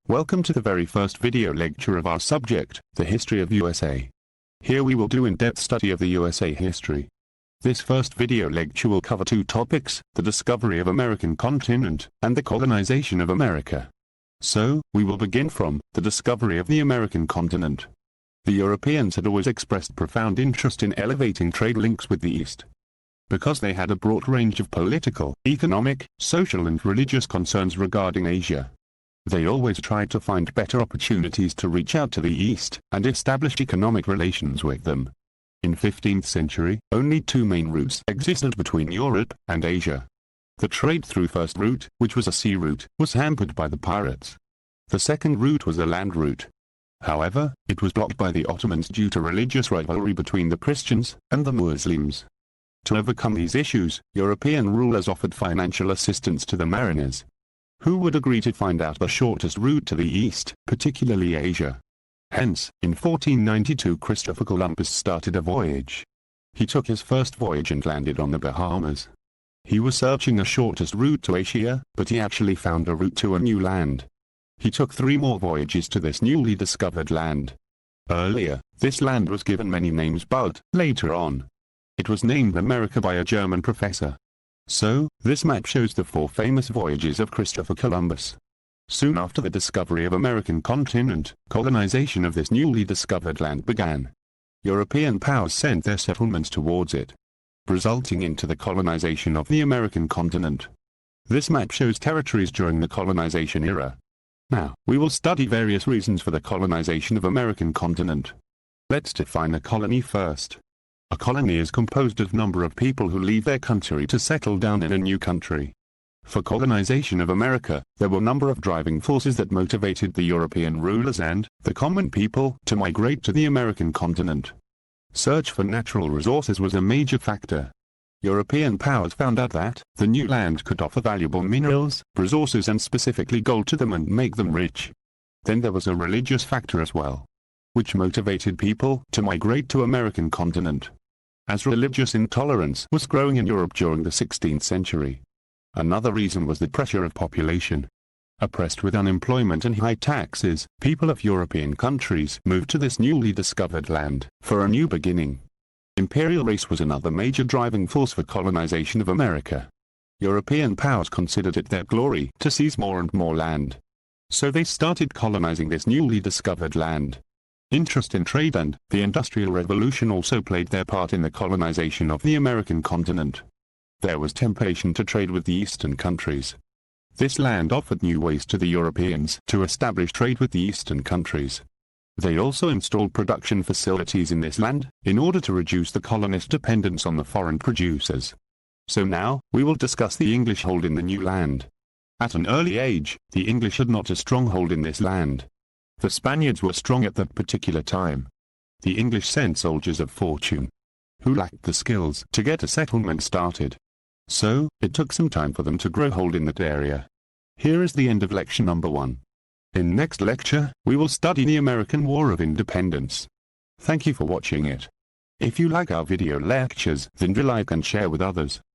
Welcome to the very first video lecture of our subject, the history of USA. Here we will do in-depth study of the USA history. This first video lecture will cover two topics, the discovery of American continent, and the colonization of America. So, we will begin from the discovery of the American continent. The Europeans had always expressed profound interest in elevating trade links with the East. Because they had a broad range of political, economic, social and religious concerns regarding Asia. They always tried to find better opportunities to reach out to the East and establish economic relations with them. In 15th century, only two main routes existed between Europe and Asia. The trade through first route, which was a sea route, was hampered by the pirates. The second route was a land route. However, it was blocked by the Ottomans due to religious rivalry between the Christians and the Muslims. To overcome these issues, European rulers offered financial assistance to the mariners, who would agree to find out the shortest route to the East, particularly Asia. Hence, in 1492 Christopher Columbus started a voyage. He took his first voyage and landed on the Bahamas. He was searching the shortest route to Asia, but he actually found a route to a new land. He took 3 more voyages to this newly discovered land. Earlier, this land was given many names, but, later on, it was named America by a German professor. So, this map shows the 4 famous voyages of Christopher Columbus. Soon after the discovery of American continent, colonization of this newly discovered land began. European powers sent their settlements towards it, resulting into the colonization of the American continent. This map shows territories during the colonization era. Now, we will study various reasons for the colonization of American continent. Let's define a colony first. A colony is composed of a number of people who leave their country to settle down in a new country. For colonization of America, there were a number of driving forces that motivated the European rulers and the common people to migrate to the American continent. Search for natural resources was a major factor. European powers found out that the new land could offer valuable minerals, resources and specifically gold to them and make them rich. Then there was a religious factor as well, which motivated people to migrate to American continent, as religious intolerance was growing in Europe during the 16th century. Another reason was the pressure of population. Oppressed with unemployment and high taxes, people of European countries moved to this newly discovered land for a new beginning. Imperial race was another major driving force for colonization of America. European powers considered it their glory to seize more and more land. So they started colonizing this newly discovered land. Interest in trade and the Industrial Revolution also played their part in the colonization of the American continent. There was temptation to trade with the Eastern countries. This land offered new ways to the Europeans to establish trade with the Eastern countries. They also installed production facilities in this land, in order to reduce the colonist dependence on the foreign producers. So now, we will discuss the English hold in the new land. At an early age, the English had not a stronghold in this land. The Spaniards were strong at that particular time. The English sent soldiers of fortune, who lacked the skills to get a settlement started. So, it took some time for them to grow hold in that area. Here is the end of lecture number 1. In next lecture, we will study the American War of Independence. Thank you for watching it. If you like our video lectures, then do like and share with others.